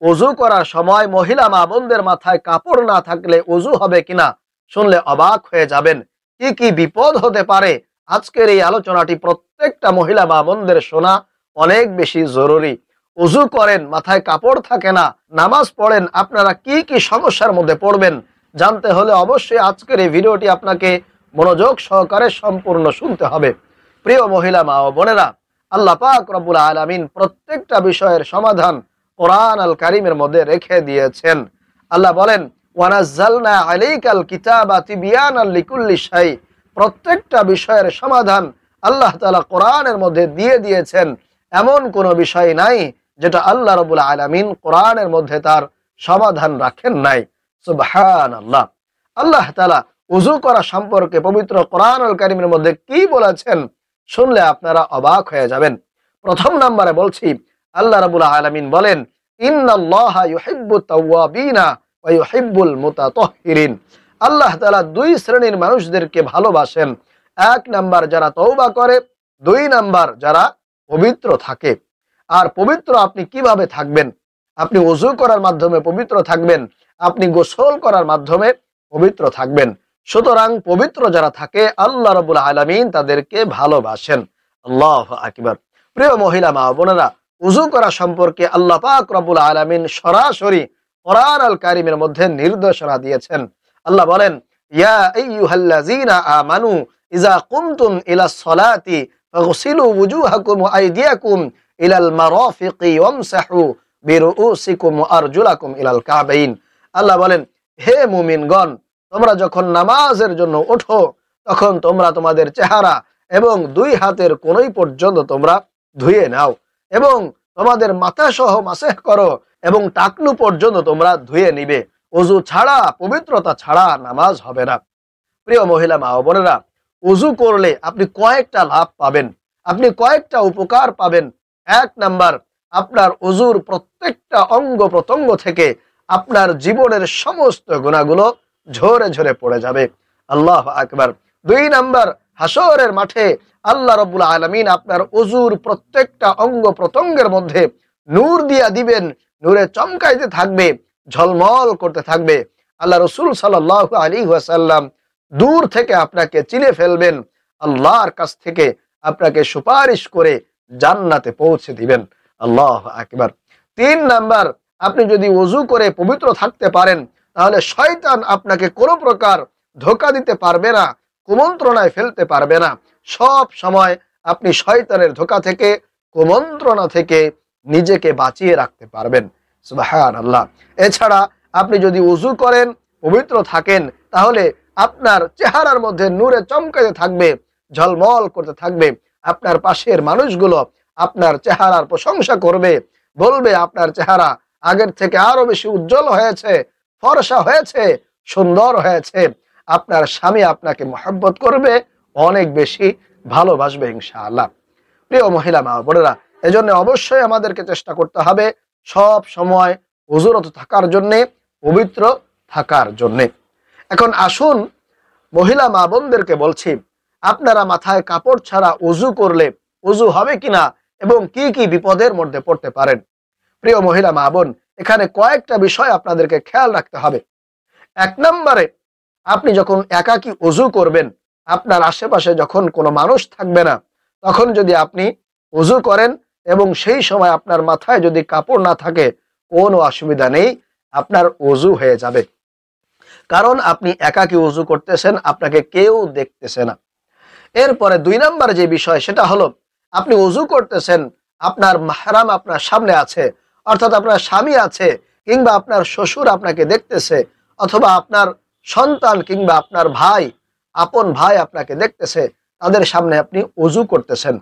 ওযু করার সময় মহিলা মা বোনদের মাথায় কাপড় না থাকলে ওযু হবে কিনা শুনলে অবাক হয়ে যাবেন। কি কি বিপদ হতে পারে আজকের এই আলোচনাটি প্রত্যেকটা মহিলা মা বোনদের শোনা অনেক বেশি জরুরি। ওযু করেন, মাথায় কাপড় থাকে না, নামাজ পড়েন, আপনারা কি কি সমস্যার মধ্যে পড়বেন জানতে হলে অবশ্যই আজকের এই ভিডিওটি আপনাকে মনোযোগ সহকারে সম্পূর্ণ শুনতে হবে। প্রিয় মহিলা মা ও বোনেরা, আল্লাহ পাক রব্বুল আলামিন প্রত্যেকটা বিষয়ের সমাধান কোরআন আল কারীমের মধ্যে রেখে দিয়েছেন। আল্লাহ বলেন, ওয়ানাজ্জালনা আলাইকাল কিতাবা তিবয়ানাল লিকুল্লি শাই। প্রত্যেকটা বিষয়ের সমাধান আল্লাহ তাআলা কোরআনের মধ্যে দিয়ে দিয়েছেন। এমন কোনো বিষয় নাই যেটা আল্লাহ রাব্বুল আলামিন কোরআনের মধ্যে তার সমাধান রাখেন নাই। সুবহানাল্লাহ। আল্লাহ তাআলা ওযু করা সম্পর্কে পবিত্র কোরআনুল কারীমের মধ্যে কি বলেছেন শুনলে আপনারা অবাক হয়ে যাবেন। প্রথম নম্বরে বলছি, আল্লাহ রাব্বুল আলামিন বলেন, ইন্নাল্লাহা ইউহিব্বুত তাওয়াবিনা ওয়া ইউহিব্বুল মুতাতাহহিরিন। আল্লাহ তাআলা দুই শ্রেণীর মানুষদেরকে ভালোবাসেন। এক নাম্বার যারা তওবা করে, দুই নাম্বার যারা পবিত্র থাকে। আর পবিত্র আপনি কিভাবে থাকবেন? আপনি ওযু করার মাধ্যমে পবিত্র থাকবেন, আপনি গোসল করার মাধ্যমে পবিত্র থাকবেন। সুতরাং পবিত্র যারা থাকে আল্লাহ রাব্বুল আলামিন তাদেরকে ভালোবাসেন। আল্লাহু আকবার। প্রিয় মহিলা মা বোনেরা, ওযু করা সম্পর্কে আল্লাহ পাক রব্বুল আলামিন সরাসরি কোরআন আল কারীমের মধ্যে নির্দেশনা দিয়েছেন। আল্লাহ বলেন, ইয়া আইয়ুহাল্লাযীনা আমানু ইযা কুমতুম ইলাস সালাতি ফাগসিলু ওয়ুজুহাকুম ওয়া আইদিয়াকুম ইলাল মারাফিকি ওয়ামসাহু বিরুউসিকুম ওয়া আরজুলাকুম ইলাল কাবাইন। আল্লাহ বলেন, হে মুমিনগণ, তোমরা যখন নামাজের জন্য ওঠো তখন তোমরা তোমাদের চেহারা এবং দুই হাতের কোণই পর্যন্ত তোমরা ধুয়ে নাও এবং তোমাদের মাথা সহ মাসেহ করো এবং টাকনু পর্যন্ত তোমরা ধুয়ে নিবে। ওযু ছাড়া, পবিত্রতা ছাড়া নামাজ হবে না। প্রিয় মহিলা মা ও বোনেরা, ওযু করলে আপনি কয়েকটা লাভ পাবেন, আপনি কয়েকটা উপকার পাবেন। এক নাম্বার, আপনার ওযুর প্রত্যেকটা অঙ্গ প্রত্যঙ্গ থেকে আপনার জীবনের সমস্ত গুনাহগুলো ঝরে ঝরে পড়ে যাবে। আল্লাহু আকবার। দুই নাম্বার, হাসরের মাঠে আল্লাহ রাব্বুল আলামিন আপনার ওযুর প্রত্যেকটা অঙ্গ প্রত্যঙ্গের মধ্যে নূর দিয়া দিবেন, নূরে চমকাইতে থাকবে, ঝলমল করতে থাকবে। আল্লাহ রাসূল সাল্লাল্লাহু আলাইহি ওয়াসাল্লাম দূর থেকে আপনাকে চিনে ফেলবেন, আল্লাহর কাছ থেকে আপনাকে সুপারিশ করে জান্নাতে পৌঁছে দিবেন। আল্লাহু আকবার। তিন নাম্বার, আপনি যদি ওযু করে পবিত্র থাকতে পারেন তাহলে শয়তান আপনাকে কোনো প্রকার ধোঁকা দিতে পারবে না, কুমন্ত্রণায় ফেলতে পারবে না। সব সময় আপনি শয়তানের ধোঁকা থেকে, কুমন্ত্রণা থেকে নিজেকে বাঁচিয়ে রাখতে পারবেন। সুবহানাল্লাহ। এছাড়া আপনি যদি ওযু করেন, পবিত্র থাকেন, তাহলে আপনার চেহারার মধ্যে নূরে চমকাতে থাকবে, ঝলমল করতে থাকবে। আপনার পাশের মানুষগুলো আপনার চেহারার প্রশংসা করবে, বলবে আপনার চেহারা আগের থেকে আরো বেশি উজ্জ্বল হয়েছে, ফর্সা হয়েছে, সুন্দর হয়েছে। আপনার স্বামী আপনাকে মহব্বত করবে, অনেক বেশি ভালোবাসবে ইনশাআল্লাহ। প্রিয় মহিলা মা বোনেরা, এজন্য অবশ্যই আমাদেরকে চেষ্টা করতে হবে সব সময় ওযুরত থাকার জন্যে, পবিত্র থাকার জন্যে। এখন আসুন মহিলা মা বোনদেরকে বলছি, আপনারা মাথায় কাপড় ছাড়া ওযু করলে ওযু হবে কিনা এবং কি কি বিপদের মধ্যে পড়তে পারেন। প্রিয় মহিলা মা বোন, এখানে কয়েকটা বিষয় আপনাদেরকে খেয়াল রাখতে হবে। এক নম্বরে, আপনি যখন একাকী ওযু করবেন, আপনার আশেপাশে যখন কোনো মানুষ থাকবে না, তখন যদি আপনি ওযু করেন এবং সেই সময় আপনার মাথায় যদি কাপড় না থাকে, কোনো অসুবিধা নেই, আপনার ওযু হয়ে যাবে। কারণ আপনি একাকী ওযু করতেছেন, আপনাকে কেউ দেখতেছে না। এরপরে দুই নাম্বার যে বিষয়, সেটা হলো আপনি ওযু করতেছেন, আপনার মাহরাম আপনার সামনে আছে, অর্থাৎ আপনার স্বামী আছে, কিংবা আপনার শ্বশুর আপনাকে দেখতেছে, অথবা আপনার সন্তান কিংবা আপনার ভাই, আপন ভাই আপনাকে দেখতেছে, তাদের সামনে আপনি ওযু করতেছেন।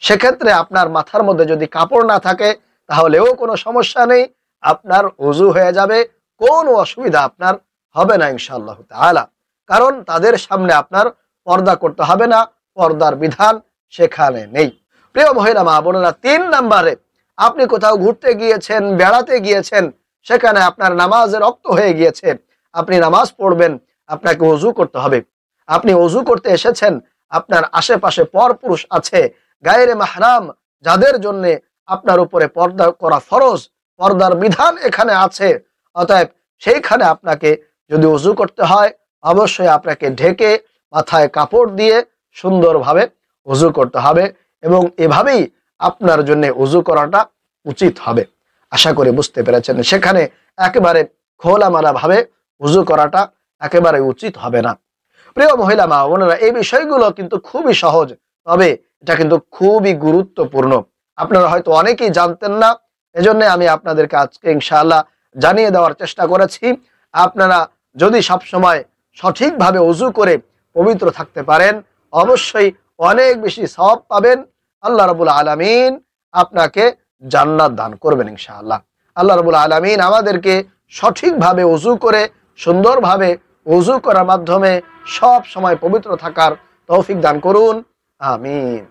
সেক্ষেত্রে আপনার মাথার মধ্যে যদি কাপড় না থাকে তাহলেও কোনো সমস্যা নেই, আপনার ওযু হয়ে যাবে, কোনো অসুবিধা আপনার হবে না ইনশাআল্লাহ তাআলা। কারণ তাদের সামনে আপনার পর্দা করতে হবে না, পর্দার বিধান সেখানে নেই। প্রিয় মহিলা মা বোনেরা, তিন নাম্বারে, আপনি কোথাও ঘুরতে গিয়েছেন, বেড়াতে গিয়েছেন, সেখানে আপনার নামাজের রক্ত হয়ে গিয়েছে, আপনি নামাজ পড়বেন, আপনাকে ওযু করতে হবে। আপনি ওযু করতে এসেছেন, আপনার আশেপাশে পরপুরুষ আছে, গায়রে মাহরাম, যাদের জন্য আপনার উপরে পর্দা করা ফরজ, পর্দার বিধান এখানে আছে। অতএব সেইখানে আপনাকে যদি ওযু করতে হয় অবশ্যই আপনাকে ঢেকে মাথায় কাপড় দিয়ে সুন্দরভাবে ওযু করতে হবে এবং এভাবেই আপনার জন্য ওযু করাটা উচিত হবে। আশা করি বুঝতে পেরেছেন। সেখানে একেবারে খোলামেলা ভাবে ওযু করাটা একেবারে উচিত হবে না। প্রিয় মহিলা মা বোনেরা, এই বিষয়গুলো কিন্তু খুবই সহজ, তবে এটা কিন্তু খুবই গুরুত্বপূর্ণ। আপনারা হয়তো অনেকেই জানতেন না, এজন্য আমি আপনাদেরকে আজকে ইনশাআল্লাহ জানিয়ে দেওয়ার চেষ্টা করেছি। আপনারা যদি সবসময় সঠিকভাবে ওযু করে পবিত্র থাকতে পারেন অবশ্যই অনেক বেশি সওয়াব পাবেন। আল্লাহ রাব্বুল আলামিন আপনাকে জান্নাত দান করবেন ইনশাআল্লাহ। আল্লাহ রাব্বুল আলামিন আমাদেরকে সঠিকভাবে ওযু করে সুন্দরভাবে ওযু করার মাধ্যমে সব সময় পবিত্র থাকার তৌফিক দান করুন। আমিন।